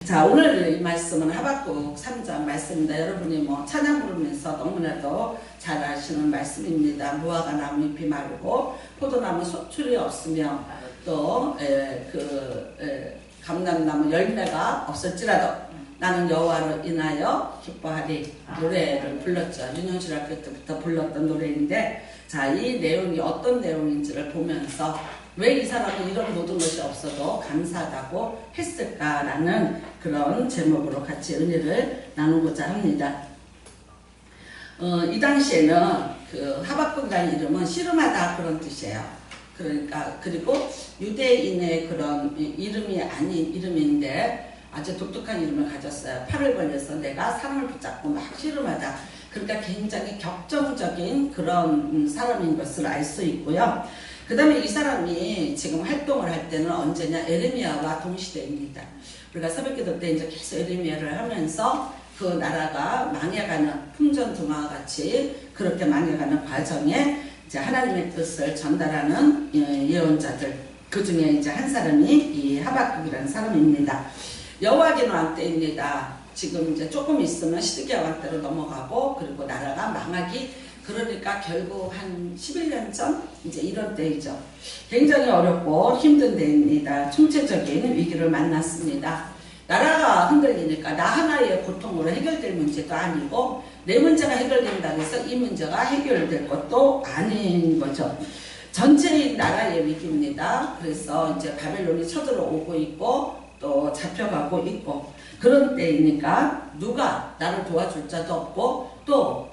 자, 오늘 이 말씀은 하박국 3장 말씀입니다. 여러분이 찬양 부르면서 너무나도 잘 아시는 말씀입니다. 무화과 나무 잎이 마르고 포도나무 소출이 없으며 또 감람나무 열매가 없을지라도 나는 여호와로 인하여 기뻐하리 노래를 불렀죠. 윤영실 학교 때부터 불렀던 노래인데, 자, 이 내용이 어떤 내용인지를 보면서 왜 이 사람은 이런 모든 것이 없어도 감사하다고 했을까라는 그런 제목으로 같이 은혜를 나누고자 합니다. 이 당시에는 그 하박국이라는 이름은 씨름하다 그런 뜻이에요. 그러니까 그리고 유대인의 그런 이름이 아닌 이름인데 아주 독특한 이름을 가졌어요. 팔을 벌려서 내가 사람을 붙잡고 막 씨름하다. 그러니까 굉장히 격정적인 그런 사람인 것을 알 수 있고요. 그 다음에 이 사람이 지금 활동을 할 때는 언제냐? 에레미야와 동시대입니다. 우리가 새벽기도 때 이제 계속 에레미야를 하면서 그 나라가 망해가는 풍전등화와 같이 그렇게 망해가는 과정에 이제 하나님의 뜻을 전달하는 예언자들, 그 중에 이제 한 사람이 이 하박국이라는 사람입니다. 여호와긴 왕 때입니다. 지금 이제 조금 있으면 시드기야 왕 때로 넘어가고, 그리고 나라가 망하기, 그러니까 결국 한 11년 전 이제 이런 때이죠. 굉장히 어렵고 힘든 때입니다. 총체적인 위기를 만났습니다. 나라가 흔들리니까 나 하나의 고통으로 해결될 문제도 아니고 내 문제가 해결된다고 해서 이 문제가 해결될 것도 아닌 거죠. 전체인 나라의 위기입니다. 그래서 이제 바벨론이 쳐들어오고 있고 또 잡혀가고 있고 그런 때이니까 누가 나를 도와줄 자도 없고 또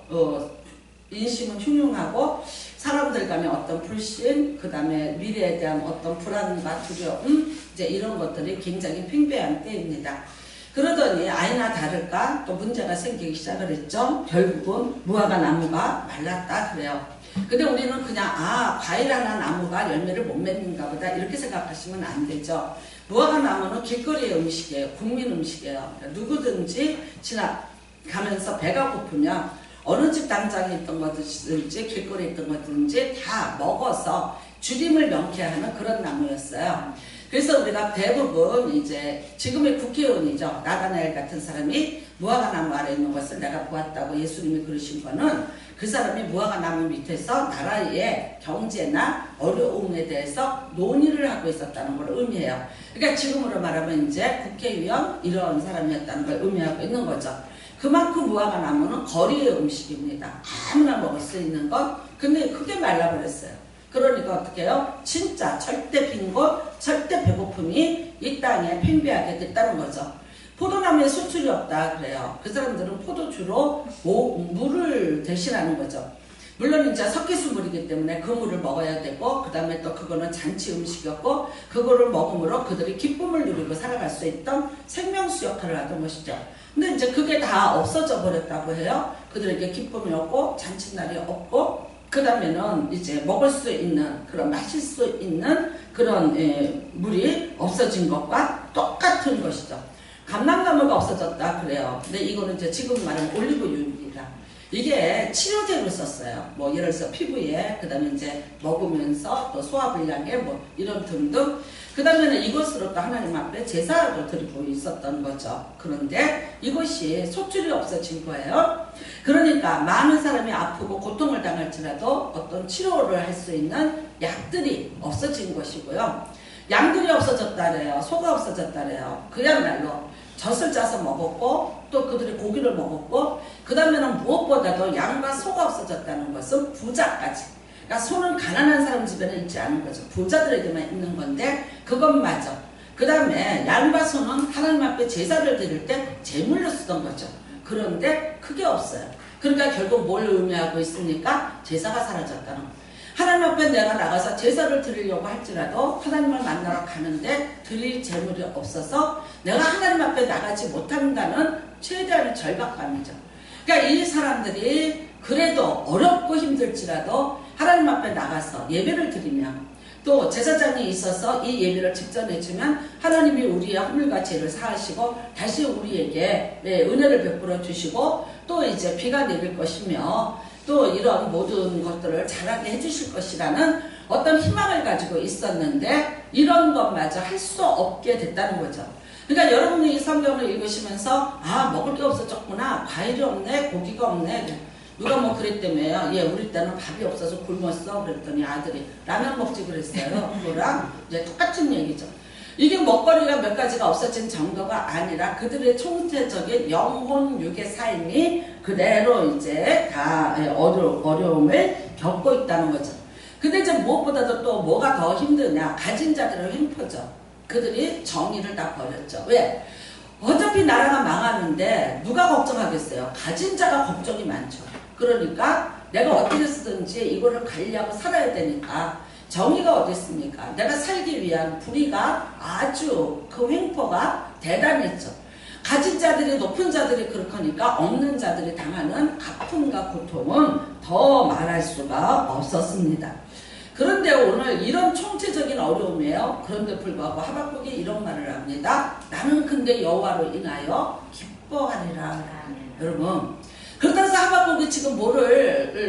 인심은 흉흉하고 사람들 간의 어떤 불신, 그 다음에 미래에 대한 어떤 불안과 두려움, 이제 이런 것들이 굉장히 팽배한 때입니다. 그러더니 아니나 다를까 또 문제가 생기기 시작을 했죠. 결국은 무화과 나무가 말랐다 그래요. 근데 우리는 그냥 과일 하나 나무가 열매를 못 맺는가 보다 이렇게 생각하시면 안 되죠. 무화과 나무는 길거리의 음식이에요. 국민 음식이에요. 그러니까 누구든지 지나가면서 배가 고프면 어느 집 당장에 있던 것든지 길거리에 있던 것든지 다 먹어서 주림을 명쾌하는 그런 나무였어요. 그래서 우리가 대부분 이제 지금의 국회의원이죠. 나다나엘 같은 사람이 무화과 나무 아래 있는 것을 내가 보았다고 예수님이 그러신 거는 그 사람이 무화과 나무 밑에서 나라의 경제나 어려움에 대해서 논의를 하고 있었다는 걸 의미해요. 그러니까 지금으로 말하면 이제 국회의원 이런 사람이었다는 걸 의미하고 있는 거죠. 그만큼 무화과 나무는 거리의 음식입니다. 아무나 먹을 수 있는 것. 근데 크게 말라버렸어요. 그러니까 어떻게 해요? 진짜 절대 빈곤, 절대 배고픔이 이 땅에 팽배하게 됐다는 거죠. 포도나무에 수출이 없다 그래요. 그 사람들은 포도주로 물을 대신하는 거죠. 물론 이제 석회수물이기 때문에 그 물을 먹어야 되고, 그 다음에 또 그거는 잔치 음식이었고, 그거를 먹음으로 그들이 기쁨을 누리고 살아갈 수 있던 생명수 역할을 하던 것이죠. 근데 이제 그게 다 없어져 버렸다고 해요. 그들에게 기쁨이 없고, 잔칫날이 없고, 그 다음에는 이제 먹을 수 있는, 그런 마실 수 있는 그런 물이 없어진 것과 똑같은 것이죠. 감람나무가 없어졌다 그래요. 근데 이거는 이제 지금 말하는 올리브유입니다. 이게 치료제로 썼어요. 뭐 예를 들어서 피부에, 그 다음에 이제 먹으면서 또 소화불량에 뭐 이런 등등. 그 다음에는 이것으로 또 하나님 앞에 제사도 드리고 있었던 거죠. 그런데 이것이 소출이 없어진 거예요. 그러니까 많은 사람이 아프고 고통을 당할지라도 어떤 치료를 할 수 있는 약들이 없어진 것이고요. 양들이 없어졌다래요. 소가 없어졌다래요. 그야말로 젖을 짜서 먹었고 또 그들이 고기를 먹었고, 그 다음에는 무엇보다도 양과 소가 없어졌다는 것은 부자까지, 그러니까 소는 가난한 사람 집에는 있지 않은 거죠. 부자들에게만 있는 건데 그것마저. 그 다음에 양과 소는 하나님 앞에 제사를 드릴 때 제물로 쓰던 거죠. 그런데 그게 없어요. 그러니까 결국 뭘 의미하고 있습니까? 제사가 사라졌다는 거예요. 하나님 앞에 내가 나가서 제사를 드리려고 할지라도 하나님을 만나러 가는데 드릴 재물이 없어서 내가 하나님 앞에 나가지 못한다는 최대한의 절박감이죠. 그러니까 이 사람들이 그래도 어렵고 힘들지라도 하나님 앞에 나가서 예배를 드리면, 또 제사장이 있어서 이 예배를 직전해주면 하나님이 우리의 허물과 죄를 사하시고 다시 우리에게 은혜를 베풀어 주시고 또 이제 비가 내릴 것이며 또 이런 모든 것들을 잘하게 해주실 것이라는 어떤 희망을 가지고 있었는데 이런 것마저 할 수 없게 됐다는 거죠. 그러니까 여러분이 이 성경을 읽으시면서 아 먹을 게 없어졌구나, 과일이 없네, 고기가 없네. 누가 뭐 그랬다며요. 예, 우리 때는 밥이 없어서 굶었어. 그랬더니 아들이 라면 먹지 그랬어요. 그거랑 이제 똑같은 얘기죠. 이게 먹거리가 몇 가지가 없어진 정도가 아니라 그들의 총체적인 영혼 육의 삶이 그대로 이제 다 어려움을 겪고 있다는 거죠. 근데 이제 무엇보다도 또 뭐가 더 힘드냐? 가진 자들의 횡포죠. 그들이 정의를 다 버렸죠. 왜? 어차피 나라가 망하는데 누가 걱정하겠어요? 가진 자가 걱정이 많죠. 그러니까 내가 어떻게 쓰든지 이거를 관리하고 살아야 되니까 정의가 어디 있습니까? 내가 살기 위한 불의가 아주 그 횡포가 대단했죠. 가진 자들이 높은 자들이 그렇거니까 없는 자들이 당하는 아픔과 고통은 더 말할 수가 없었습니다. 그런데 오늘 이런 총체적인 어려움이에요. 그런데 불구하고 하박국이 이런 말을 합니다. 나는 근데 여호와로 인하여 기뻐하리라. 여러분, 그렇다고 해서 하박국이 지금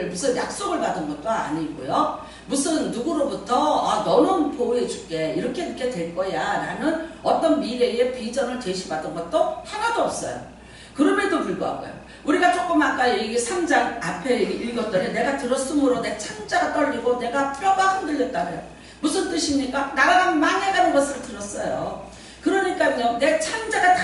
무슨 약속을 받은 것도 아니고요. 무슨 누구로부터 너는 보호해줄게 이렇게 될 거야 라는 어떤 미래의 비전을 제시받은 것도 하나도 없어요. 그럼에도 불구하고요. 우리가 조금 아까 이 3장 앞에 읽었더니 내가 들었으므로 내 창자가 떨리고 내가 뼈가 흔들렸다래요. 무슨 뜻입니까? 나라가 망해가는 것을 들었어요. 그러니까요, 내 창자가 다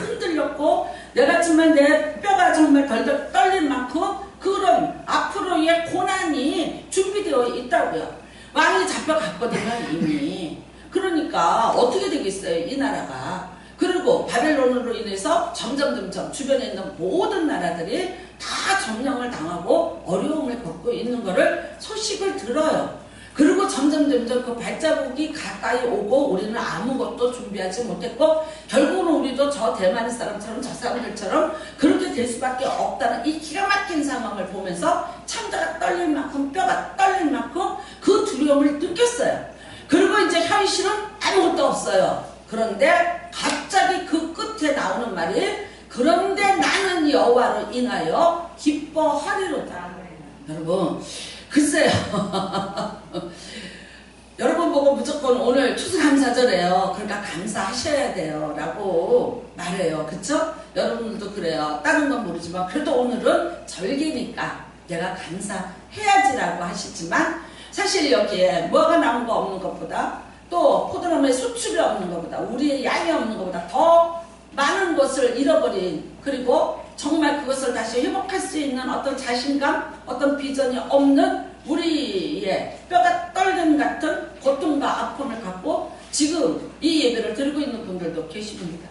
흔들렸고 내가 정말 내 뼈가 정말 덜덜 떨릴 만큼 그런 앞으로의 고난이 준비되어 있다고요. 왕이 잡혀갔거든요, 이미. 그러니까 어떻게 되겠어요, 이 나라가. 그리고 바벨론으로 인해서 점점 주변에 있는 모든 나라들이 다 점령을 당하고 어려움을 겪고 있는 거를 소식을 들어요. 그리고 점점 그 발자국이 가까이 오고 우리는 아무것도 준비하지 못했고 결국은 우리도 저 대만 사람처럼 저 사람들처럼 그렇게 될 수밖에 없다는 이 기가 막힌 상황을 보면서 창자가 떨릴 만큼 뼈가 떨릴 만큼 그 두려움을 느꼈어요. 그리고 이제 현실은 아무것도 없어요. 그런데 갑자기 그 끝에 나오는 말이 그런데 나는 여호와로 인하여 기뻐하리로다. 여러분 글쎄요. 여러분 보고 무조건 오늘 추수감사절이에요. 그러니까 감사하셔야 돼요 라고 말해요. 그쵸? 여러분들도 그래요. 다른 건 모르지만 그래도 오늘은 절기니까 내가 감사해야지라고 하시지만 사실 여기에 뭐가 나온 거 없는 것보다 또 포도나무에 수출이 없는 것보다 우리의 양이 없는 것보다 더 많은 것을 잃어버린 그리고 정말 그것을 다시 회복할 수 있는 어떤 자신감, 어떤 비전이 없는 우리의 뼈가 떨림 같은 고통과 아픔을 갖고 지금 이 예배를 드리고 있는 분들도 계십니다.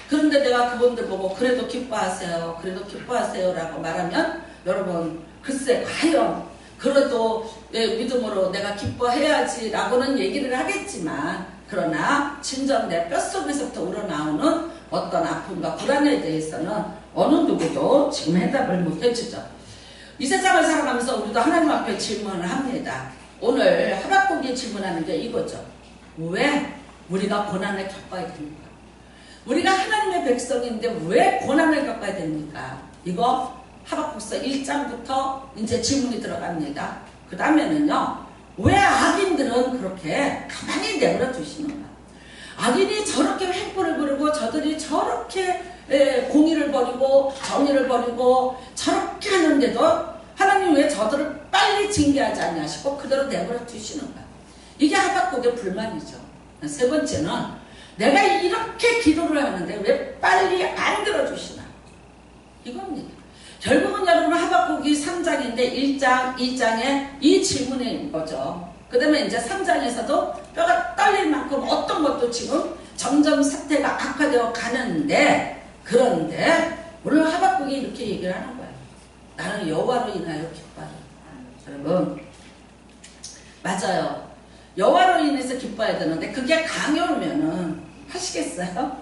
그런데 내가 그분들 보고 그래도 기뻐하세요, 그래도 기뻐하세요 라고 말하면 여러분 글쎄 과연 그래도 믿음으로 내가 기뻐해야지 라고는 얘기를 하겠지만 그러나 진정 내 뼛속에서부터 우러나오는 어떤 아픔과 불안에 대해서는 어느 누구도 지금 해답을 못 해주죠. 이 세상을 살아가면서 우리도 하나님 앞에 질문을 합니다. 오늘 하박국이 질문하는 게 이거죠. 왜 우리가 고난을 겪어야 됩니까? 우리가 하나님의 백성인데 왜 고난을 겪어야 됩니까? 이거 하박국서 1장부터 이제 질문이 들어갑니다. 그 다음에는요, 왜 악인들은 그렇게 가만히 내버려 두시는가? 악인이 저렇게 횡포를 부르고 저들이 저렇게 공의를 버리고 정의를 버리고 저렇게 하는데도 하나님 왜 저들을 빨리 징계하지 않냐시고 그대로 내버려 두시는가? 이게 하박국의 불만이죠. 세 번째는 내가 이렇게 기도를 하는데 왜 빨리 안 들어주시나? 이겁니다. 결국은 여러분 하박국이 3장인데 1장, 2장에 이 질문인 거죠. 그 다음에 이제 3장에서도 뼈가 떨릴 만큼 어떤 것도 지금 점점 사태가 악화되어 가는데 그런데 오늘 하박국이 이렇게 얘기를 하는 거예요. 나는 여호와로 인하여 기뻐하리. 여러분 맞아요. 여호와로 인해서 기뻐해야 되는데 그게 강요면은 하시겠어요?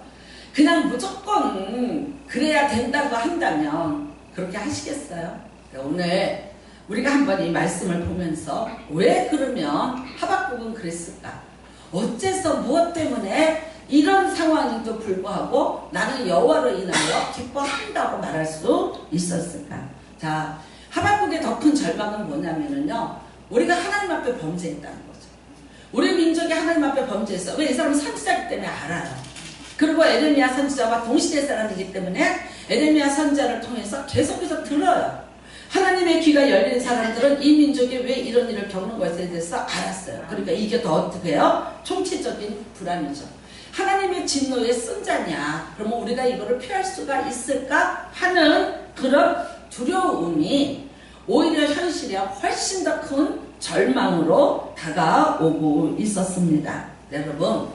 그냥 무조건 그래야 된다고 한다면 그렇게 하시겠어요? 오늘 우리가 한번 이 말씀을 보면서 왜 그러면 하박국은 그랬을까? 어째서 무엇 때문에 이런 상황에도 불구하고 나는 여호와로 인하여 기뻐한다고 말할 수 있었을까? 자, 하박국의 더 큰 절망은 뭐냐면요, 우리가 하나님 앞에 범죄했다는 거죠. 우리 민족이 하나님 앞에 범죄했어. 왜? 이 사람은 선지자이기 때문에 알아요. 그리고 에레미야 선지자와 동시대 사람이기 때문에 에레미야 선지자를 통해서 계속해서 들어요. 하나님의 귀가 열린 사람들은 이 민족이 왜 이런 일을 겪는 것에 대해서 알았어요. 그러니까 이게 더 어떻게 해요? 총체적인 불안이죠. 하나님의 진노의 승자냐? 그러면 우리가 이거를 피할 수가 있을까? 하는 그런 두려움이 오히려 현실에 훨씬 더 큰 절망으로 다가오고 있었습니다. 여러분,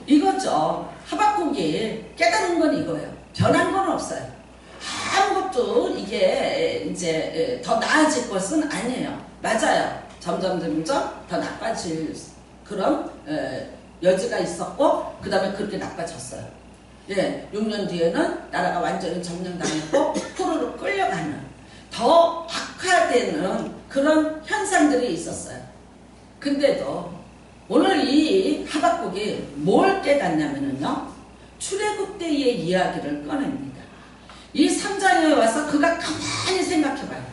이거죠. 하박국이 깨달은 건 이거예요. 변한 건 없어요. 아무것도 이게 이제 더 나아질 것은 아니에요. 맞아요. 점점 더 나빠질 그런 여지가 있었고, 그 다음에 그렇게 나빠졌어요. 예, 6년 뒤에는 나라가 완전히 점령당했고 포로로 끌려가는 더 악화되는 그런 현상들이 있었어요. 근데도 오늘 이 하박국이 뭘 깨닫냐면요, 출애굽 때의 이야기를 꺼냅니다. 이 3장에 와서 그가 가만히 생각해봐요.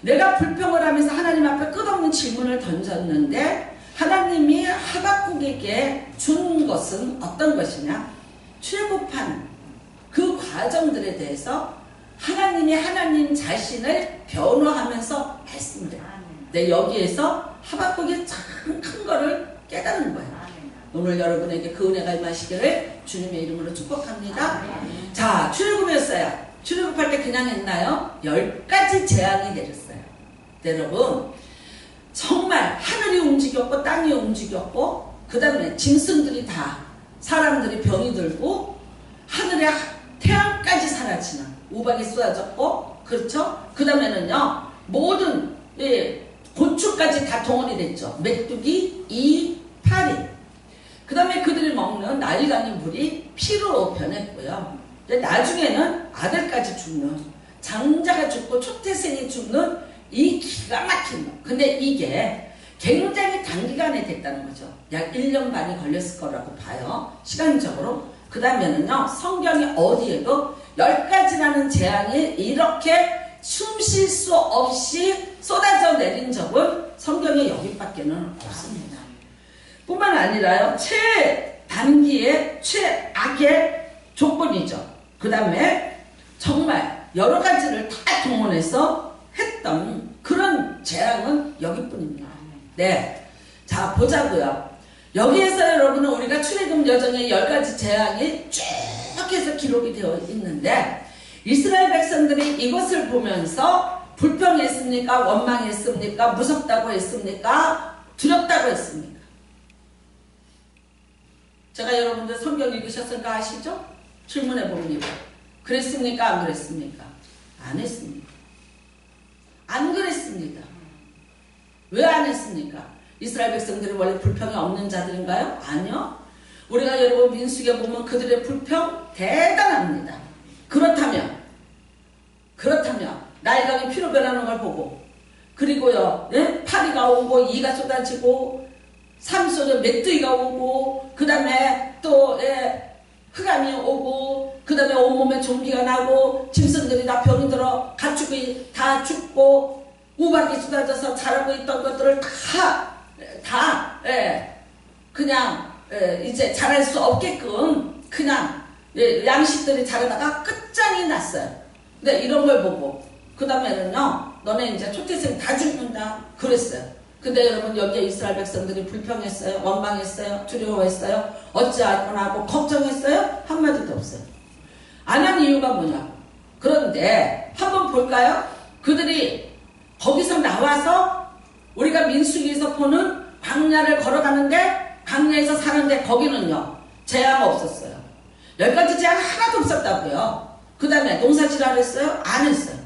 내가 불평을 하면서 하나님 앞에 끝없는 질문을 던졌는데 하나님이 하박국에게 준 것은 어떤 것이냐? 출애굽한 그 과정들에 대해서 하나님이 하나님 자신을 변호하면서 말씀드려요. 네, 여기에서 하박국이 참 큰 거를 깨닫는 거예요. 오늘 여러분에게 그 은혜가 임하시기를 주님의 이름으로 축복합니다. 자, 출애굽했어요. 출애굽할 때 그냥 했나요? 10가지 재앙이 내렸어요. 여러분, 정말 하늘이 움직였고 땅이 움직였고, 그 다음에 짐승들이 다, 사람들이 병이 들고, 하늘에 태양까지 사라지는 우박이 쏟아졌고, 그렇죠? 그 다음에는요, 모든 곤충까지 다 동원이 됐죠. 메뚜기, 이, 파리. 그 다음에 그들이 먹는 나일강의 물이 피로 변했고요. 나중에는 아들까지 죽는, 장자가 죽고 초태생이 죽는 이 기가 막힌 거. 근데 이게 굉장히 단기간에 됐다는 거죠. 약 1년 반이 걸렸을 거라고 봐요. 시간적으로. 그 다음에는요, 성경이 어디에도 10가지라는 재앙이 이렇게 숨 쉴 수 없이 쏟아져 내린 적은 성경에 여기밖에는 없습니다. 뿐만 아니라요, 최단기의 최악의 조건이죠. 그 다음에 정말 여러 가지를 다 동원해서 했던 그런 재앙은 여기뿐입니다. 네, 자 보자고요. 여기에서 여러분은 우리가 출애굽 여정의 10가지 재앙이 쭉 해서 기록이 되어 있는데, 이스라엘 백성들이 이것을 보면서 불평했습니까? 원망했습니까? 무섭다고 했습니까? 두렵다고 했습니까? 제가 여러분들 성경 읽으셨을까 아시죠? 질문해 봅니다. 그랬습니까? 안 그랬습니까? 안 했습니다. 안 그랬습니다. 왜 안 했습니까? 이스라엘 백성들이 원래 불평이 없는 자들인가요? 아니요. 우리가 여러분 민수기에 보면 그들의 불평 대단합니다. 그렇다면 나일강이 피로 변하는 걸 보고, 그리고요, 예? 파리가 오고 이가 쏟아지고 삶 속에 메뚜기가 오고, 그 다음에 또 흑암이 오고, 그 다음에 온몸에 종기가 나고, 짐승들이 다 병이 들어 가축이 다 죽고, 우박이 쏟아져서 자라고 있던 것들을 그냥 이제 자랄 수 없게끔 그냥 양식들이 자라다가 끝장이 났어요. 근데 이런 걸 보고 그 다음에는요, 너네 이제 초태생 다 죽는다 그랬어요. 근데 여러분, 여기에 이스라엘 백성들이 불평했어요? 원망했어요? 두려워했어요? 어찌하거나 하고 걱정했어요? 한마디도 없어요. 안 한 이유가 뭐냐? 그런데 한번 볼까요? 그들이 거기서 나와서 우리가 민수기에서 보는 광야를 걸어가는데, 광야에서 사는데 거기는요, 재앙 없었어요. 10가지 재앙 하나도 없었다고요. 그 다음에 농사질을 했어요? 안 했어요.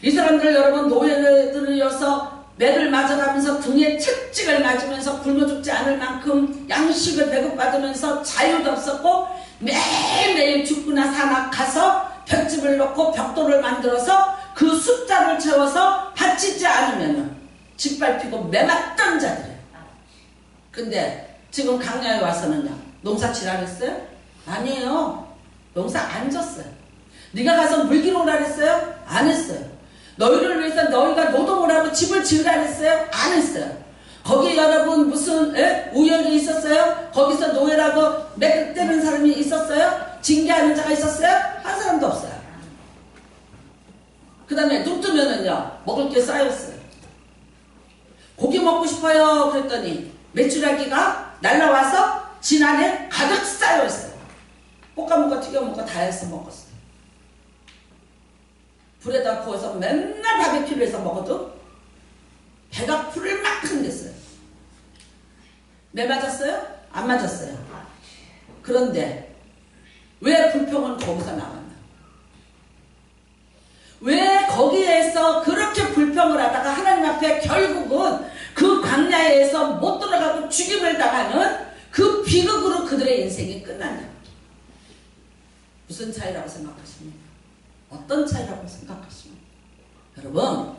이 사람들 여러분, 노예들이어서 매를 맞아가면서 등에 채찍을 맞으면서 굶어 죽지 않을 만큼 양식을 배급받으면서 자유도 없었고, 매일매일 죽거나 사나 가서 볏집을 놓고 벽돌을 만들어서 그 숫자를 채워서 바치지 않으면 짓밟히고 매맞던 자들이에요. 근데 지금 강야에 와서는요, 농사질 안 했어요? 아니에요. 농사 안 졌어요. 네가 가서 물기로 오라 그랬어요? 안 했어요. 너희를 위해서 너희가 노동을 하고 집을 지으라 그랬어요? 안 했어요. 거기 여러분 무슨 우연이 있었어요? 거기서 노예라고 맺대는 사람이 있었어요? 징계하는 자가 있었어요? 한 사람도 없어요. 그 다음에 눈 뜨면은요 먹을 게 쌓였어요. 고기 먹고 싶어요 그랬더니 메추라기가 날라와서 진 안에 가득 쌓여있어요. 볶아먹고 튀겨먹고 다 해서 먹었어요. 불에다 구워서 맨날 바베큐를 해서 먹어도 배가 풀을 만큼 됐어요. 매 맞았어요? 안 맞았어요. 그런데 왜 불평은 거기서 나왔나? 왜 거기에서 그렇게 불평을 하다가 하나님 앞에 결국은 그 광야에서 못 들어가고 죽임을 당하는 그 비극으로 그들의 인생이 끝났냐? 무슨 차이라고 생각하십니까? 어떤 차이라고 생각하십니까? 여러분,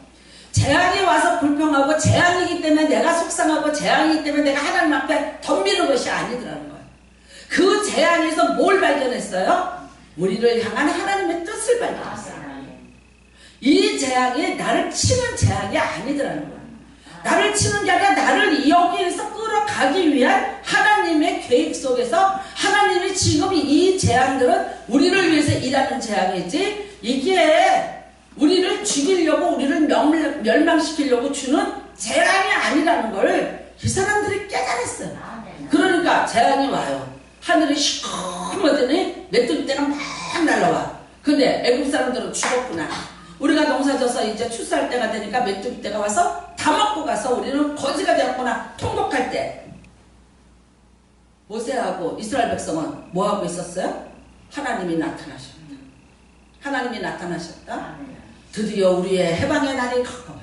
재앙이 와서 불평하고 재앙이기 때문에 내가 속상하고 재앙이기 때문에 내가 하나님 앞에 덤비는 것이 아니더라는 거예요. 그 재앙에서 뭘 발견했어요? 우리를 향한 하나님의 뜻을 발견했어요. 이 재앙이 나를 치는 재앙이 아니더라는 거예요. 나를 치는 게 아니라 나를 여기에서 끌어가기 위한 하나님의 계획 속에서 하나님이 지금 이 재앙들은 우리를 위해서 일하는 재앙이지 이게 우리를 죽이려고 우리를 멸망시키려고 주는 재앙이 아니라는 걸 이 사람들이 깨달았어요. 그러니까 재앙이 와요. 하늘이 시커멓더니 메뚜기 떼가 막 날라와. 근데 애국 사람들은 죽었구나. 우리가 농사져서 이제 추수할 때가 되니까 메뚜기 떼가 와서 다 먹고 가서 우리는 거지가 되었구나. 통곡할 때 모세하고 이스라엘 백성은 뭐하고 있었어요? 하나님이 나타나셨다. 하나님이 나타나셨다. 드디어 우리의 해방의 날이 가까웠다.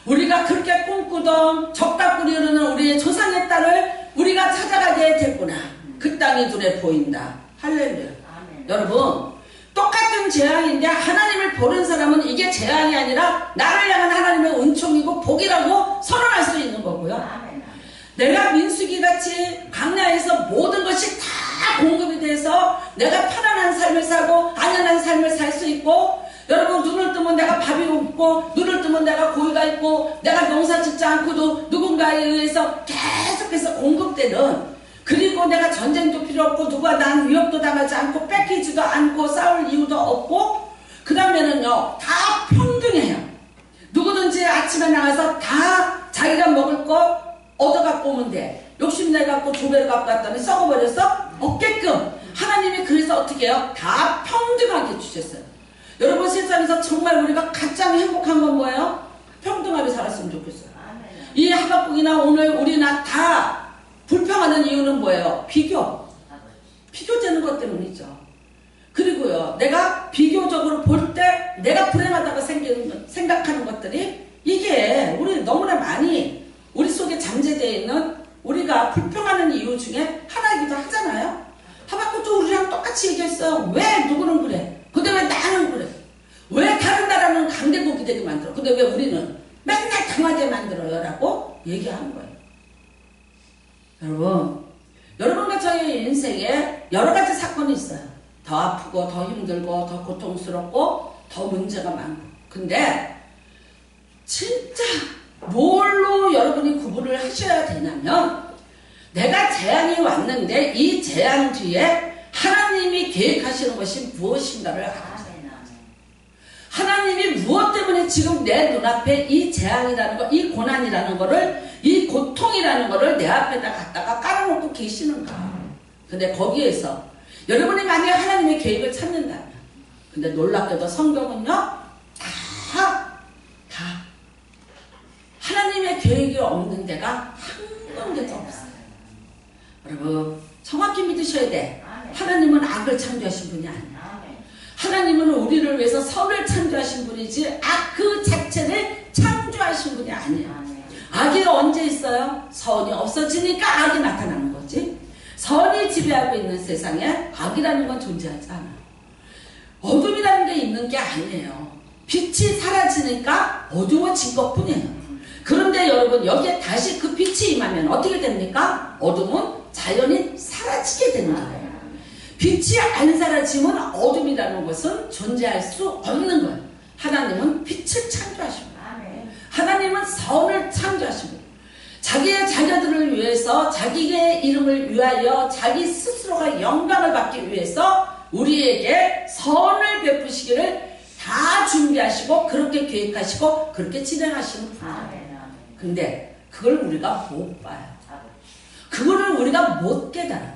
우리가 그렇게 꿈꾸던 적답구리 흐르는 우리의 조상의 딸을 우리가 찾아가게 됐구나. 그 땅이 눈에 보인다. 할렐루야. 여러분, 똑같은 재앙인데 하나님을 보는 사람은 이게 재앙이 아니라 나를 향한 하나님의 은총이고 복이라고 선언할 수 있는 거고요. 내가 민수기같이 광야에서 모든 것이 다 공급이 돼서 내가 편안한 삶을 살고 안전한 삶을 살 수 있고, 여러분 눈을 뜨면 내가 밥이 없고 눈을 뜨면 내가 고기가 있고 내가 농사 짓지 않고도 누군가에 의해서 계속해서 공급되는, 그리고 내가 전쟁도 필요 없고 누가 난 위협도 당하지 않고 뺏기지도 않고 싸울 이유도 없고, 그 다음에는요 다 평등해요. 누구든지 아침에 나가서 다 자기가 먹을 거 얻어갖고 오면 돼. 욕심내갖고 두 배를 갖고 왔더니 썩어버려서 없게끔 하나님이 그래서 어떻게 해요? 다 평등하게 주셨어요. 여러분, 세상에서 정말 우리가 가장 행복한 건 뭐예요? 평등하게 살았으면 좋겠어요. 이 하박국이나 오늘 우리나 다 불평하는 이유는 뭐예요? 비교되는 것 때문이죠. 그리고요, 내가 비교적으로 볼 때 내가 불행하다고 생각하는 것들이 이게 우리 너무나 많이 우리 속에 잠재되어 있는 우리가 불평하는 이유 중에 하나이기도 하잖아요. 하박국도 우리랑 똑같이 얘기했어요. 왜 누구는 그래? 근데 왜 나는 그래? 왜 다른 나라는 강대국이 되게 만들어? 근데 왜 우리는 맨날 강하게 만들어요? 라고 얘기하는 거예요. 여러분과 저희 인생에 여러 가지 사건이 있어요. 더 아프고 더 힘들고 더 고통스럽고 더 문제가 많고. 근데 진짜 뭘로 여러분이 구분을 하셔야 되냐면, 내가 재앙이 왔는데 이 재앙 뒤에 하나님이 계획하시는 것이 무엇인가를 알아요. 하나님이 무엇 때문에 지금 내 눈앞에 이 재앙이라는 거, 이 고난이라는 거를, 이 고통이라는 거를 내 앞에다 갖다가 깔아놓고 계시는가. 근데 거기에서 여러분이 만약에 하나님의 계획을 찾는다면, 근데 놀랍게도 성경은요 다 하나님의 계획이 없는 데가 한 군데도 없어요. 여러분, 정확히 믿으셔야 돼. 하나님은 악을 창조하신 분이 아니에요. 하나님은 우리를 위해서 선을 창조하신 분이지 악 그 자체를 창조하신 분이 아니에요. 악이 언제 있어요? 선이 없어지니까 악이 나타나는 거지. 선이 지배하고 있는 세상에 악이라는 건 존재하지 않아요. 어둠이라는 게 있는 게 아니에요. 빛이 사라지니까 어두워진 것뿐이에요. 그런데 여러분, 여기에 다시 그 빛이 임하면 어떻게 됩니까? 어둠은 자연히 사라지게 되는 거예요. 빛이 안 사라지면 어둠이라는 것은 존재할 수 없는 거예요. 하나님은 빛을 창조하신 거예요. 하나님은 선을 창조하신 거예요. 자기의 자녀들을 위해서 자기의 이름을 위하여 자기 스스로가 영광을 받기 위해서 우리에게 선을 베푸시기를 다 준비하시고 그렇게 계획하시고 그렇게 진행하시는 분이에요. 근데 그걸 우리가 못 봐요. 그거를 우리가 못 깨달아.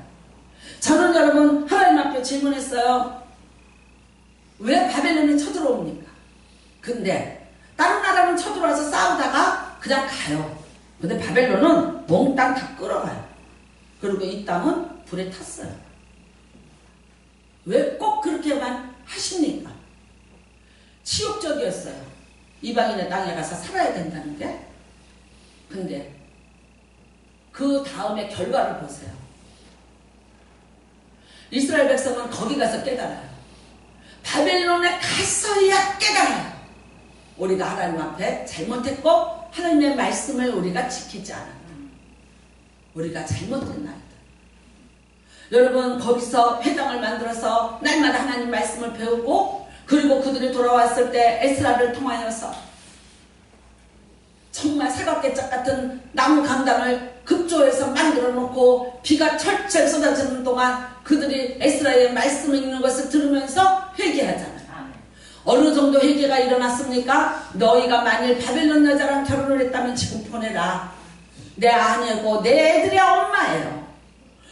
저는 여러분 하나님 앞에 질문했어요. 왜 바벨론이 쳐들어옵니까? 근데 다른 나라는 쳐들어와서 싸우다가 그냥 가요. 근데 바벨론은 몽땅 다 끌어가요. 그리고 이 땅은 불에 탔어요. 왜 꼭 그렇게만 하십니까? 치욕적이었어요. 이방인의 땅에 가서 살아야 된다는 게. 근데 그 다음에 결과를 보세요. 이스라엘 백성은 거기 가서 깨달아요. 바벨론에 가서야 깨달아요. 우리가 하나님 앞에 잘못했고 하나님의 말씀을 우리가 지키지 않았다. 우리가 잘못했나이다. 여러분 거기서 회당을 만들어서 날마다 하나님 말씀을 배우고 그리고 그들이 돌아왔을 때 에스라를 통하여서 정말 사각개짝 같은 나무 강당을 급조해서 만들어 놓고 비가 철철 쏟아지는 동안 그들이 에스라의 말씀을 읽는 것을 들으면서 회개하잖아요. 어느 정도 회개가 일어났습니까? 너희가 만일 바벨론 여자랑 결혼을 했다면 지금 보내라. 내 아내고 내 애들의 엄마예요.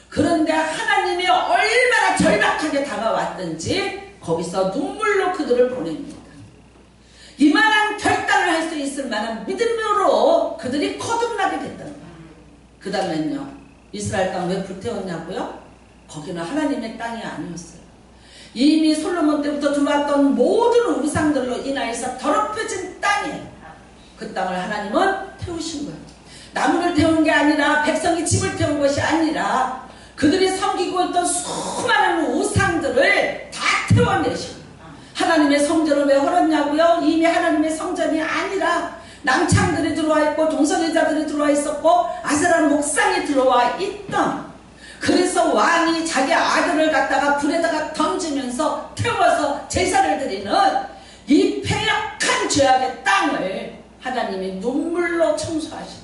그런데 하나님이 얼마나 절박하게 다가왔든지 거기서 눈물로 그들을 보냅니다. 이만한 결단을 할 수 있을 만한 믿음으로 그들이 거듭나게 됐다는 거예요. 그 다음엔요. 이스라엘 땅 왜 불태웠냐고요? 거기는 하나님의 땅이 아니었어요. 이미 솔로몬 때부터 들어왔던 모든 우상들로 인하여서 더럽혀진 땅이에요. 그 땅을 하나님은 태우신 거예요. 나무를 태운 게 아니라 백성이 집을 태운 것이 아니라 그들이 섬기고 있던 수많은 우상들을 다 태워내시고 하나님의 성전을 왜 헐었냐고요? 이미 하나님의 성전이 아니라 남창들이 들어와 있고 동성애자들이 들어와 있었고 아세라 목상이 들어와 있던 그래서 왕이 자기 아들을 갖다가 불에다가 던지면서 태워서 제사를 드리는 이 폐역한 죄악의 땅을 하나님이 눈물로 청소하신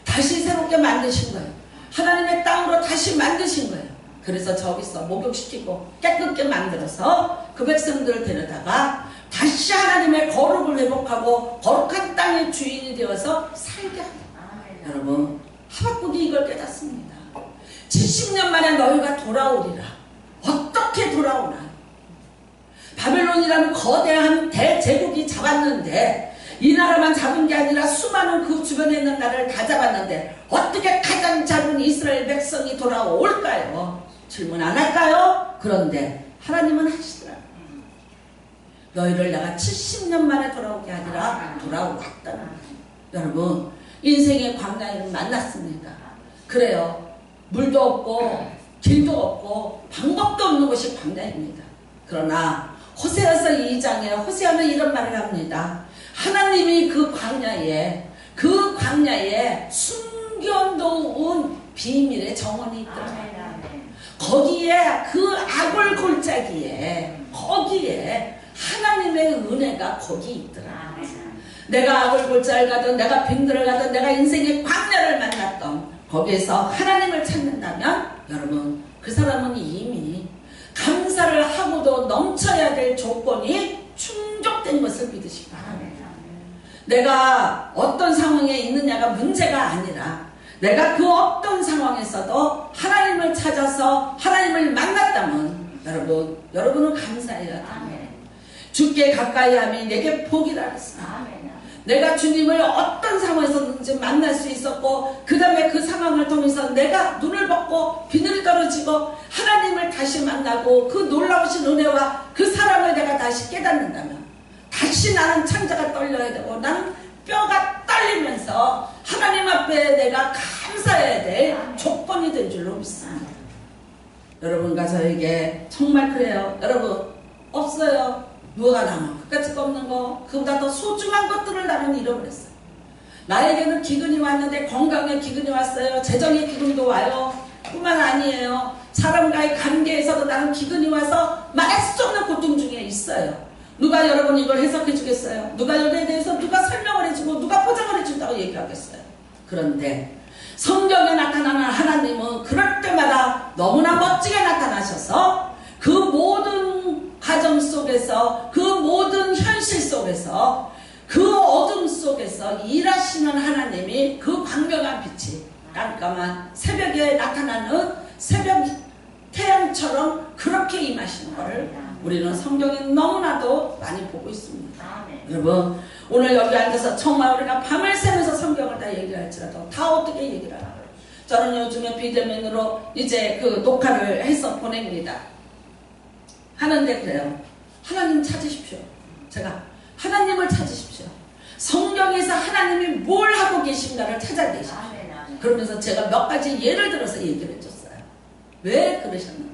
다시 새롭게 만드신 거예요. 하나님의 땅으로 다시 만드신 거예요. 그래서 저기서 목욕시키고 깨끗게 만들어서 그 백성들을 데려다가 다시 하나님의 거룩을 회복하고 거룩한 땅의 주인이 되어서 살게 합니다. 여러분 하박국이 이걸 깨닫습니다. 70년 만에 너희가 돌아오리라. 어떻게 돌아오나? 바벨론이라는 거대한 대제국이 잡았는데 이 나라만 잡은 게 아니라 수많은 그 주변에 있는 나라를 다 잡았는데 어떻게 가장 작은 이스라엘 백성이 돌아올까요? 질문 안 할까요? 그런데 하나님은 하시더라고요. 너희를 내가 70년 만에 돌아오게 아니라 돌아왔다는 거예요. 여러분 인생의 광야를 만났습니다. 그래요. 물도 없고 길도 없고 방법도 없는 곳이 광야입니다. 그러나 호세아서 2장에 호세아는 이런 말을 합니다. 하나님이 그 광야에 숨겨놓은 비밀의 정원이 있더라. 거기에 그 악을 골짜기에 거기에 하나님의 은혜가 거기 있더라. 내가 악을 골짜기를 가든 내가 빙들을 가든 내가 인생의 광야를 만났던 거기에서 하나님을 찾는다면 여러분 그 사람은 이미 감사를 하고도 넘쳐야 될 조건이 충족된 것을 믿으시기 바랍니다. 내가 어떤 상황에 있느냐가 문제가 아니라 내가 그 어떤 상황에서도 하나님을 찾아서 하나님을 만났다면 여러분은 감사해야 합니다. 주께 가까이 함이 내게 복이라 했습니다. 내가 주님을 어떤 상황에서든지 만날 수 있었고 그 다음에 그 상황을 통해서 내가 눈을 벗고 비늘이 떨어지고 하나님을 다시 만나고 그 놀라우신 은혜와 그 사랑을 내가 다시 깨닫는다면 다시 나는 창자가 떨려야 되고 나는 뼈가 떨리면서 하나님 앞에 내가 감사해야 될 조건이 된 줄로 믿습니다. 여러분과 저에게 정말 그래요. 여러분 없어요. 누가 나면 끝까지 꺾는 거 그보다 더 소중한 것들을 나는 잃어버렸어요. 나에게는 기근이 왔는데 건강에 기근이 왔어요. 재정에 기근도 와요. 뿐만 아니에요. 사람과의 관계에서도 나는 기근이 와서 말할 수 없는 고통 중에 있어요. 누가 여러분 이걸 해석해 주겠어요? 누가 여기에 대해서 누가 설명을 해주고 누가 포장을 해준다고 얘기하겠어요? 그런데 성경에 나타나는 하나님은 그럴 때마다 너무나 멋지게 나타나셔서 그 모든 과정 속에서, 그 모든 현실 속에서, 그 어둠 속에서 일하시는 하나님이 그 광명한 빛이 깜깜한 새벽에 나타나는 새벽 태양처럼 그렇게 임하시는 것을 우리는 성경에 너무나도 많이 보고 있습니다. 여러분, 오늘 여기 앉아서 정말 우리가 밤을 새면서 성경을 다 얘기할지라도 다 어떻게 얘기를 하나. 저는 요즘에 비대면으로 이제 그 녹화를 해서 보냅니다. 하는데 그래요. 하나님 찾으십시오. 제가 하나님을 찾으십시오. 성경에서 하나님이 뭘 하고 계신가를 찾아내십시오. 그러면서 제가 몇 가지 예를 들어서 얘기를 해줬어요. 왜 그러셨나?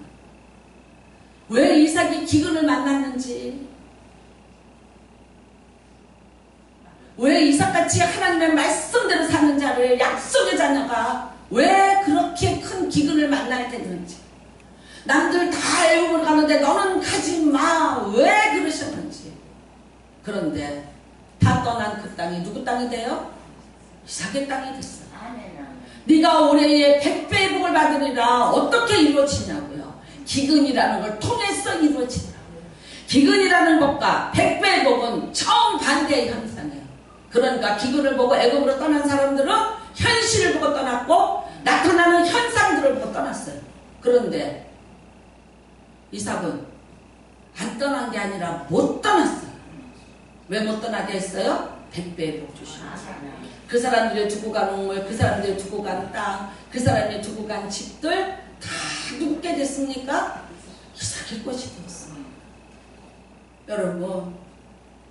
왜 이삭이 기근을 만났는지, 왜 이삭같이 하나님의 말씀대로 사는 자를, 약속의 자녀가 왜 그렇게 큰 기근을 만나야 되는지, 남들 다 애굽으로 가는데 너는 가지 마, 왜 그러셨는지. 그런데 다 떠난 그 땅이 누구 땅이 돼요? 이삭의 땅이 됐어요. 네가 올해에 100배의 복을 받으리라. 어떻게 이루어지냐고요? 기근이라는 걸 통해서 이루어지더라고요. 기근이라는 것과 100배의 복은 정반대의 현상이에요. 그러니까 기근을 보고 애굽으로 떠난 사람들은 현실을 보고 떠났고 나타나는 현상들을 보고 떠났어요. 그런데 이삭은 안 떠난 게 아니라 못 떠났어요. 왜 못 떠나게 했어요? 100배의 복 주시고, 그 사람들이 두고 간 우물, 그 사람들이 두고 간 땅, 그 사람이 두고 간 집들 다 누구게 됐습니까? 이삭의 것이 되었어요. 여러분,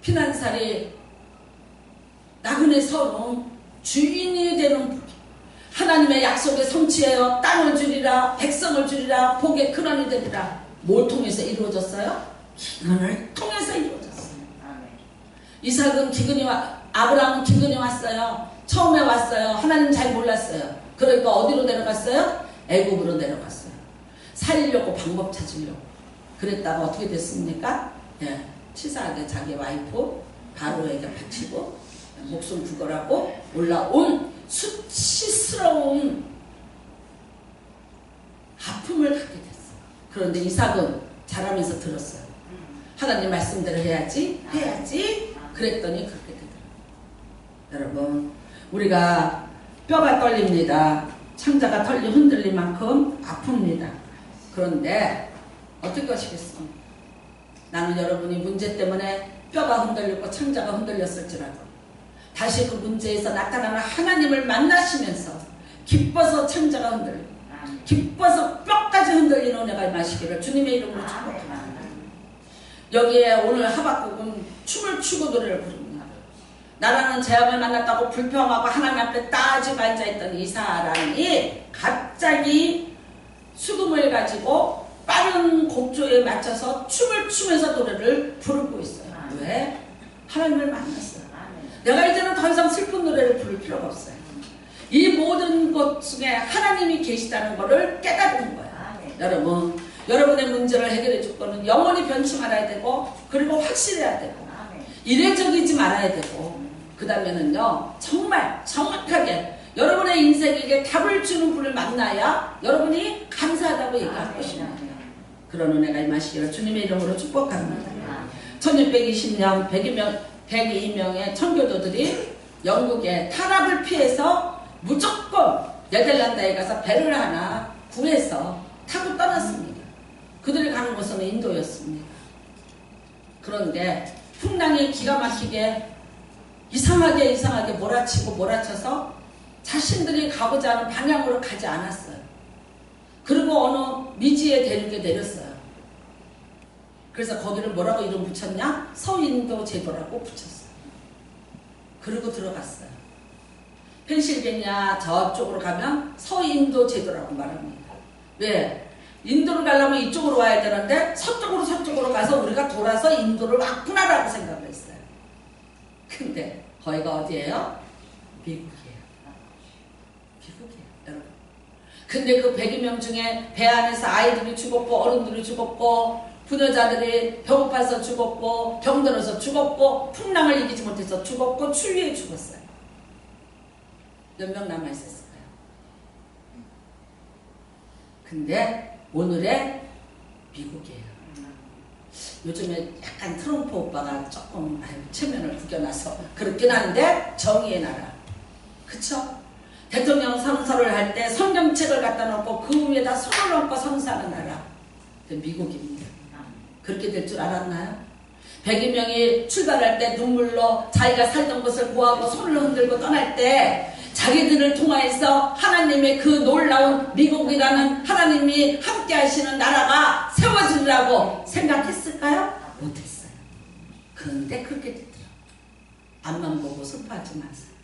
피난살이 나그네 서로 주인이 되는 복, 하나님의 약속의 성취하여 땅을 주리라, 백성을 주리라, 복의 근원이 되리라. 뭘 통해서 이루어졌어요? 기근을 통해서 이루어졌어요. 이삭은 기근이 아브라함은 기근이 왔어요. 처음에 왔어요. 하나님 잘 몰랐어요. 그러니까 어디로 내려갔어요? 애굽으로 내려갔어요. 살려고 방법 찾으려고. 그랬다가 어떻게 됐습니까? 예, 치사하게 자기 와이프 바로에게 바치고 목숨 구걸하고 올라온 수치스러운 아픔을 갖게 됐어요. 그런데 이삭은 자라면서 들었어요. 하나님 말씀대로 해야지. 그랬더니 그렇게 되더라고요. 여러분, 우리가 뼈가 떨립니다. 창자가 흔들릴 만큼 아픕니다. 그런데 어떨 것이겠어? 나는 여러분이 문제 때문에 뼈가 흔들리고 창자가 흔들렸을지라도 다시 그 문제에서 나타나는 하나님을 만나시면서 기뻐서 창자가 흔들리고 기뻐서 뼈까지 흔들리는 은혜가 임하시기를 주님의 이름으로 축복합니다. 여기에 오늘 하박국은 춤을 추고 노래를 부릅니다. 나라는 재앙을 만났다고 불평하고 하나님 앞에 따지고 앉아있던 이 사람이 갑자기 수금을 가지고 빠른 곡조에 맞춰서 춤을 추면서 노래를 부르고 있어요. 왜? 하나님을 만났어요. 내가 이제는 더 이상 슬픈 노래를 부를 필요가 없어요. 이 모든 것 중에 하나님이 계시다는 것을 깨달은 거예요. 여러분, 여러분의 문제를 해결해 줄 거는 영원히 변치 말아야 되고, 그리고 확실해야 되고, 이례적이지 말아야 되고, 그 다음에는요, 정말 정확하게 여러분의 인생에게 답을 주는 분을 만나야 여러분이 감사하다고 얘기할 것입니다. 그런 은혜가 임하시기를 주님의 이름으로 축복합니다. 1620년 102명의 청교도들이 영국의 탄압을 피해서 무조건 네덜란드에 가서 배를 하나 구해서 타고 떠났습니다. 그들이 가는 곳은 인도였습니다. 그런데 풍랑이 기가 막히게 이상하게 몰아쳐서 자신들이 가고자 하는 방향으로 가지 않았어요. 그리고 어느 미지의 대륙에 내렸어요. 그래서 거기를 뭐라고 이름 붙였냐? 서인도 제도라고 붙였어요. 그리고 들어갔어요. 펜실베니아 저쪽으로 가면 서인도 제도라고 말합니다. 왜? 인도를 가려면 이쪽으로 와야 되는데 서쪽으로 가서 우리가 돌아서 인도를 왔구나라고 생각을 했어요. 근데 거기가 어디예요? 미국이에요. 여러분. 근데 그 102명 중에 배 안에서 아이들이 죽었고 어른들이 죽었고 부녀자들이 배고파서 죽었고 병들어서 죽었고 풍랑을 이기지 못해서 죽었고 추위에 죽었어요. 몇 명 남아있었을까요? 근데 오늘의 미국이에요. 요즘에 약간 트럼프 오빠가 조금 체면을 구겨놔서 그렇긴 한데 정의의 나라. 그쵸? 대통령 선서를 할 때 성경책을 갖다 놓고 그 위에다 손을 얹고 선서하는 나라. 미국입니다. 그렇게 될 줄 알았나요? 100여명이 출발할 때 눈물로 자기가 살던 곳을 구하고 손을 흔들고 떠날 때 자기들을 통하여서 하나님의 그 놀라운 미국이라는 하나님이 함께 하시는 나라가 세워지리라고 생각했을까요? 못했어요. 그런데 그렇게 됐더라고요. 앞만 보고 슬퍼하지 마세요.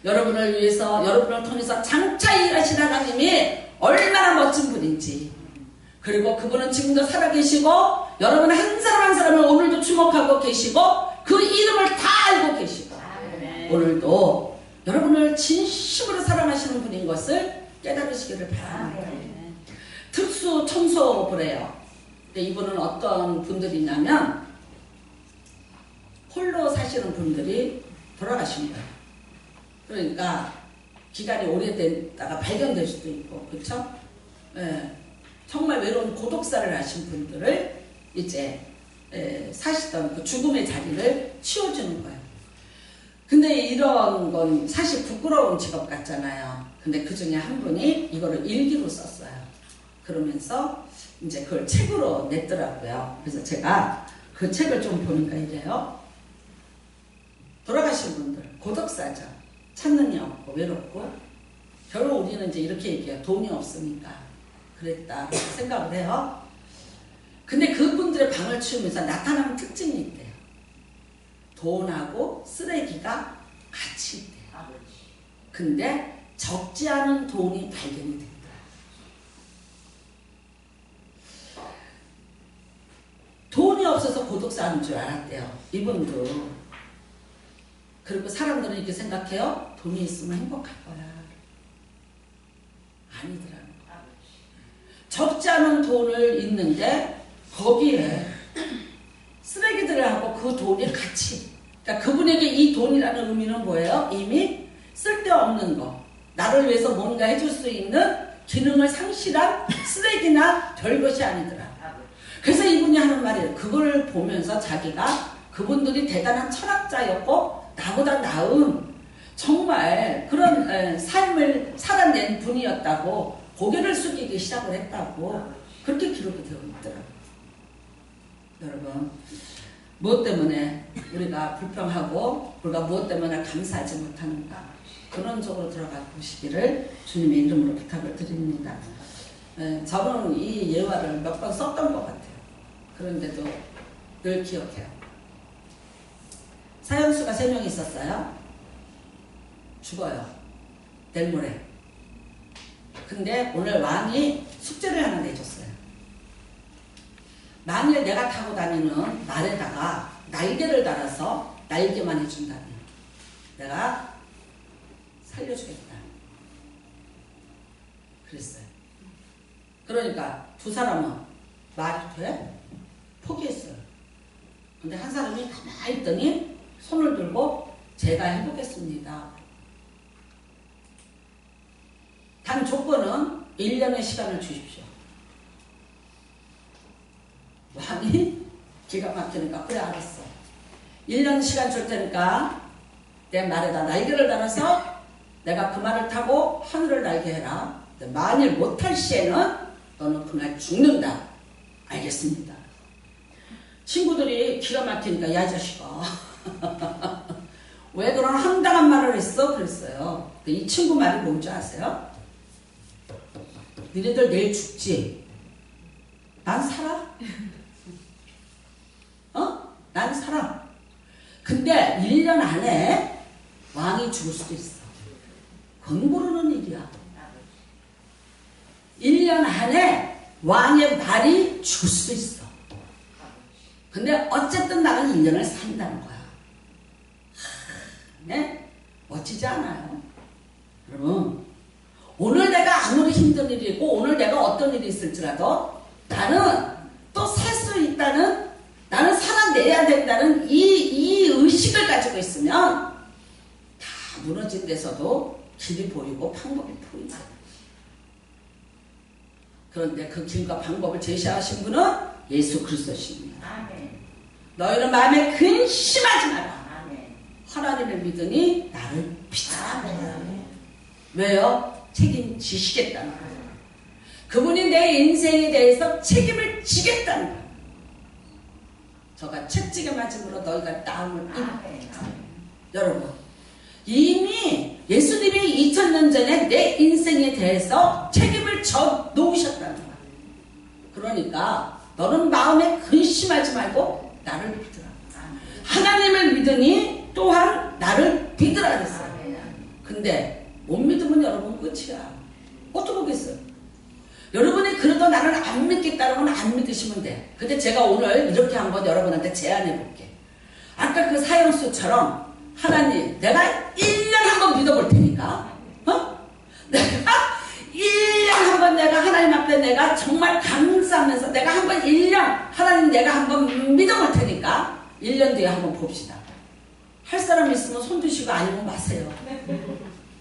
여러분을 위해서, 여러분을 통해서 장차 일하신 하나님이 얼마나 멋진 분인지, 그리고 그분은 지금도 살아계시고 여러분 한 사람 한 사람을 오늘도 주목하고 계시고 그 이름을 다 알고 계시고 오늘도 여러분을 진심으로 사랑하시는 분인 것을 깨달으시기를 바랍니다. 특수 청소부래요. 이분은 어떤 분들이냐면 홀로 사시는 분들이 돌아가신 거예요. 그러니까 기간이 오래됐다가 발견될 수도 있고, 그렇죠? 예. 정말 외로운 고독사를 하신 분들을 이제 사시던 그 죽음의 자리를 치워주는 거예요. 근데 이런 건 사실 부끄러운 직업 같잖아요. 근데 그 중에 한 분이 이거를 일기로 썼어요. 그러면서 이제 그걸 책으로 냈더라고요. 그래서 제가 그 책을 좀 보니까 이래요. 돌아가신 분들, 고독사죠. 찾는 이 없고 외롭고. 결국 우리는 이제 이렇게 얘기해요. 돈이 없으니까 그랬다 생각을 해요. 근데 그분들의 방을 치우면서 나타나는 특징이 있대요. 돈하고 쓰레기가 같이 있대요. 근데 적지 않은 돈이 발견이 된다. 돈이 없어서 고독사하는 줄 알았대요. 이분도. 그리고 사람들은 이렇게 생각해요. 돈이 있으면 행복할 거야. 아니더라고요. 적지 않은 돈을 있는데 거기에 쓰레기들을 하고 그 돈이 같이, 그러니까 그분에게 이 돈이라는 의미는 뭐예요? 이미 쓸데없는 거, 나를 위해서 뭔가 해줄 수 있는 기능을 상실한 쓰레기나 별것이 아니더라. 그래서 이분이 하는 말이에요. 그걸 보면서 자기가 그분들이 대단한 철학자였고 나보다 나은 정말 그런 삶을 살아낸 분이었다고 고개를 숙이기 시작을 했다고 그렇게 기록이 되어 있더라고요. 여러분, 무엇 때문에 우리가 불평하고 우리가 무엇 때문에 감사하지 못하는가, 근원적으로 들어가 보시기를 주님의 이름으로 부탁을 드립니다. 저는 이 예화를 몇 번 썼던 것 같아요. 그런데도 늘 기억해요. 사형수가 3명이 있었어요. 죽어요. 내일 모레. 근데 오늘 왕이 숙제를 하나 내줬어요. 만일 내가 타고 다니는 말에다가 날개를 달아서 날개만 해준다면 내가 살려주겠다. 그랬어요. 그러니까 두 사람은 말이 돼? 포기했어요. 근데 한 사람이 가만히 있더니 손을 들고 제가 해보겠습니다. 단 조건은 1년의 시간을 주십시오. 왕이 기가 막히니까 그래 알았어. 1년 시간 줄 테니까 내 말에다 날개를 달아서 내가 그 말을 타고 하늘을 날게 해라. 만일 못할 시에는 너는 그날 죽는다. 알겠습니다. 친구들이 기가 막히니까 야 자식아 왜 그런 황당한 말을 했어? 그랬어요. 이 친구 말이 뭔지 아세요? 니네들 내일 죽지? 난 살아? 난 살아. 근데 1년 안에 왕이 죽을 수도 있어. 그건 모르는 일이야. 1년 안에 왕의 말이 죽을 수도 있어. 근데 어쨌든 나는 1년을 산다는 거야. 네? 멋지지 않아요? 여러분, 오늘 내가 아무리 힘든 일이 있고 오늘 내가 어떤 일이 있을지라도 나는 또 살 수 있다는, 나는 살아내야 된다는 이 의식을 가지고 있으면 다 무너진 데서도 길이 보이고 방법이 보이죠. 그런데 그 길과 방법을 제시하신 분은 예수 그리스도십니다. 너희는 마음에 근심하지 마라. 하나님을 믿으니 나를 믿으라. 왜요? 책임지시겠다는 거예요. 그분이 내 인생에 대해서 책임을 지겠다는 거예요. 저가 채찍에 맞음으로 너희가 나음을 입었다. 여러분, 이미 예수님이 2000년 전에 내 인생에 대해서 책임을 져 놓으셨다는 거예요. 그러니까 너는 마음에 근심하지 말고 나를 믿으라. 하나님을 믿으니 또한 나를 믿으라 그랬어요. 근데 못 믿으면 여러분 끝이야. 어떡하겠어요? 여러분이 그래도 나를 안 믿겠다는 건 안 믿으시면 돼. 근데 제가 오늘 이렇게 한번 여러분한테 제안해 볼게. 아까 그 사형수처럼 하나님, 내가 1년 한번 믿어볼 테니까, 내가 1년 한번 내가 하나님 앞에 내가 정말 감사하면서 내가 한번 1년, 하나님 내가 한번 믿어볼 테니까 1년 뒤에 한번 봅시다. 할 사람 있으면 손 드시고 아니면 마세요.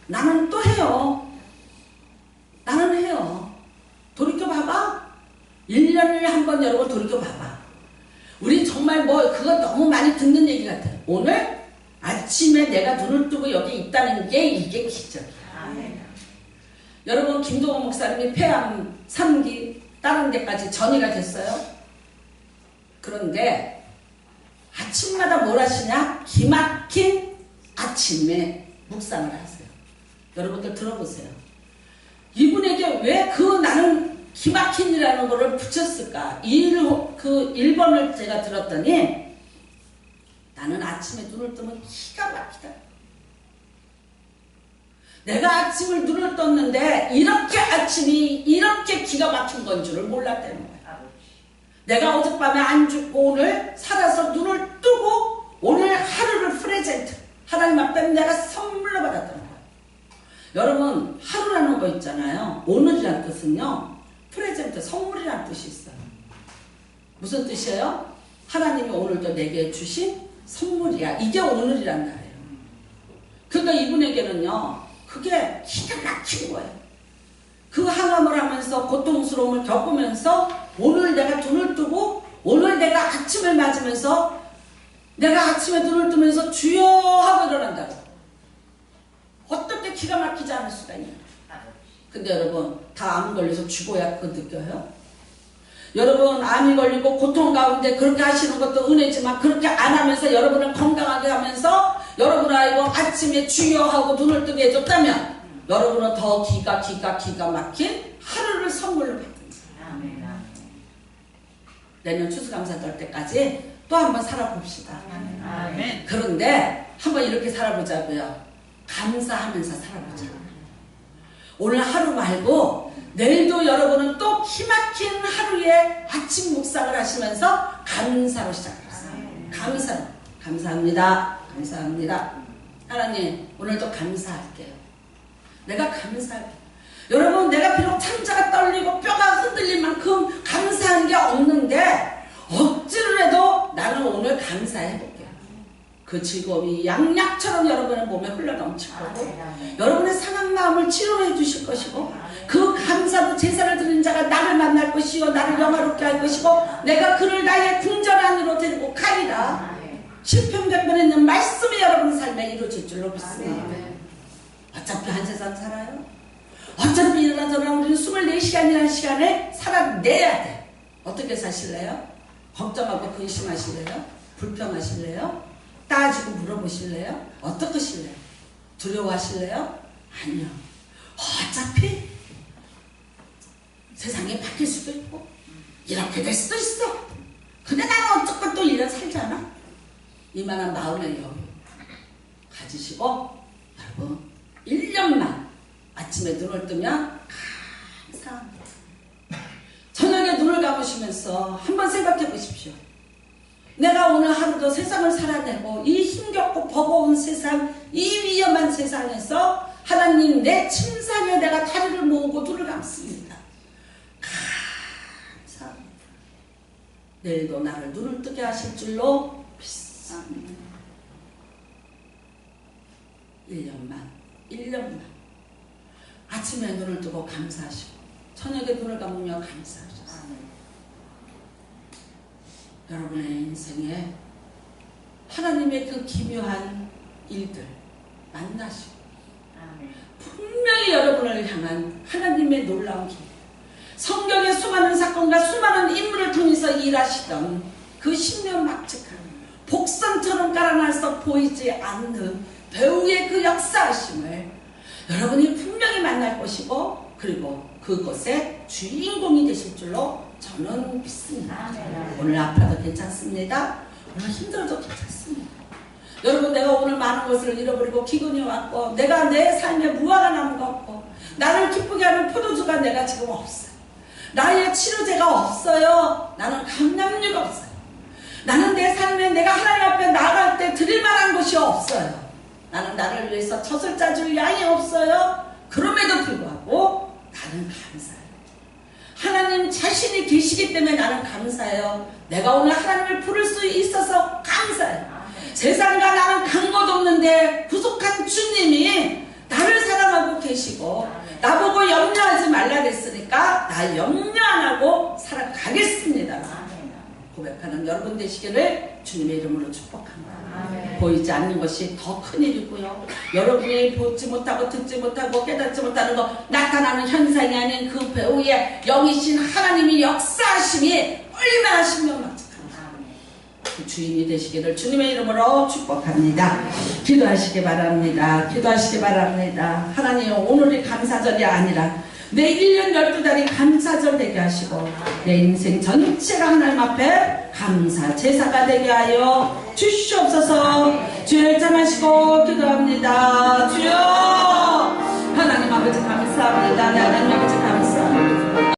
나는 또 해요. 나는 해요. 돌이켜봐봐. 1년을 한번 여러분 돌이켜봐봐. 우리 정말 뭐 그거 너무 많이 듣는 얘기 같아요. 오늘 아침에 내가 눈을 뜨고 여기 있다는 게 이게 기적이야. 여러분 김동원 목사님이 폐암 3기 다른 데까지 전이가 됐어요. 그런데 아침마다 뭘 하시냐? 기막힌 아침에 묵상을 하세요. 여러분들 들어보세요. 이분에게 왜 그 나는 기막힌이라는 거를 붙였을까? 그 1번을 제가 들었더니 나는 아침에 눈을 뜨면 기가 막히다. 내가 아침을 눈을 떴는데 이렇게 아침이 이렇게 기가 막힌 건 줄을 몰랐다는 거야. 내가 어젯밤에 안 죽고 오늘 살아서 눈을 뜨고 오늘 하루를 프레젠트 하나님 앞에 내가 선물로 받았다는 거야. 여러분 하루라는 거 있잖아요. 오늘이란 뜻은요. 프레젠트 선물이란 뜻이 있어요. 무슨 뜻이에요? 하나님이 오늘도 내게 주신 선물이야. 이게 오늘이란 날이에요. 그러니까 이분에게는요. 그게 기가 막힌 거예요. 그 항암을 하면서 고통스러움을 겪으면서 오늘 내가 눈을 뜨고 오늘 내가 아침을 맞으면서 내가 아침에 눈을 뜨면서 주여 하고 일어난다고. 어떻게 기가 막히지 않을 수가 있냐. 근데 여러분 다 암 걸려서 죽어야 그거 느껴요? 여러분 암이 걸리고 고통 가운데 그렇게 하시는 것도 은혜지만 그렇게 안 하면서 여러분을 건강하게 하면서 여러분 아이고 아침에 주여 하고 눈을 뜨게 해줬다면 여러분은 더 기가 막힌 하루를 선물로 받은 거예요. 내년 추수감사 떨 때까지 또 한번 살아봅시다. 그런데 한번 이렇게 살아보자고요. 감사하면서 살아보자. 오늘 하루 말고 내일도 여러분은 또 기막힌 하루에 아침 묵상을 하시면서 감사로 시작하세요. 감사로. 감사합니다. 감사합니다. 하나님 오늘도 감사할게요. 내가 감사할게요. 여러분 내가 비록 창자가 떨리고 뼈가 흔들릴 만큼 감사한 게 없는데 억지로 해도 나는 오늘 감사해볼게요. 그 즐거움이 양약처럼 여러분의 몸에 흘러넘칠 거고 여러분의 상한 마음을 치료해 주실 것이고 그 감사로 제사를 드리는 자가 나를 만날 것이요 나를 영화롭게 할 것이고 내가 그를 나의 궁전 안으로 데리고 가리라. 십편백번에 있는 말씀이 여러분 삶에 이루어질 줄로 믿습니다. 어차피 한 세상 살아요. 어차피 일어나서는 우리는 24시간이라는 시간을 살아내야 돼. 어떻게 사실래요? 걱정하고 근심하실래요? 불평하실래요? 따지고 물어보실래요? 어떡하실래요? 두려워하실래요? 아니요. 어차피 세상이 바뀔 수도 있고 이렇게 될 수도 있어. 근데 나는 어쩌고 또 1년 살잖아. 이만한 마음의 여유 가지시고 여러분 1년만 아침에 눈을 뜨면 감사합니다. 저녁에 눈을 감으시면서 한번 생각해 보십시오. 내가 오늘 하루도 세상을 살아내고 이 힘겹고 버거운 세상, 이 위험한 세상에서 하나님 내 침상에 내가 다리를 모으고 눈을 감습니다. 감사합니다. 내일도 나를 눈을 뜨게 하실 줄로 믿습니다. 1년만 아침에 눈을 뜨고 감사하시고 저녁에 눈을 감으며 감사하셨어요. 여러분의 인생에 하나님의 그 기묘한 일들 만나시고 분명히 여러분을 향한 하나님의 놀라운 기회, 성경의 수많은 사건과 수많은 인물을 통해서 일하시던 그 신명막측한 복선처럼 깔아놔서 보이지 않는 배우의 그 역사하심을 여러분이 분명히 만날 것이고, 그리고 그것의 주인공이 되실 줄로 저는 믿습니다. 오늘 아파도 괜찮습니다. 오늘 힘들어도 괜찮습니다. 여러분, 내가 오늘 많은 것을 잃어버리고 기근이 왔고 내가 내 삶에 무화가 남은 것 없고 나를 기쁘게 하는 포도주가 내가 지금 없어요. 나의 치료제가 없어요. 나는 감량류가 없어요. 나는 내 삶에 내가 하나님 앞에 나아갈 때 드릴 만한 것이 없어요. 나는 나를 위해서 젖을 짜줄 양이 없어요. 그럼에도 불구하고 나는 감사해요. 하나님 자신이 계시기 때문에 나는 감사해요. 내가 오늘 하나님을 부를 수 있어서 감사해요. 세상과 나는 간 것 없는데 부족한 주님이 나를 사랑하고 계시고 나보고 염려하지 말라 그랬으니까 나 염려 안 하고 살아가겠습니다. 고백하는 여러분 되시기를 주님의 이름으로 축복합니다. 보이지 않는 것이 더 큰일이고요. 여러분이 보지 못하고 듣지 못하고 깨닫지 못하는 거, 나타나는 현상이 아닌 그 배우의 영이신 하나님의 역사하심이 얼마나 신명막측합니다. 그 주인이 되시기를 주님의 이름으로 축복합니다. 기도하시기 바랍니다. 기도하시기 바랍니다. 하나님, 오늘이 감사절이 아니라 내 1년 12달이 감사절 되게 하시고 내 인생 전체가 하나님 앞에 감사 제사가 되게 하여 주시옵소서. 주여 일장하시고 기도합니다. 주여 하나님 아버지 감사합니다. 내 하나님 아버지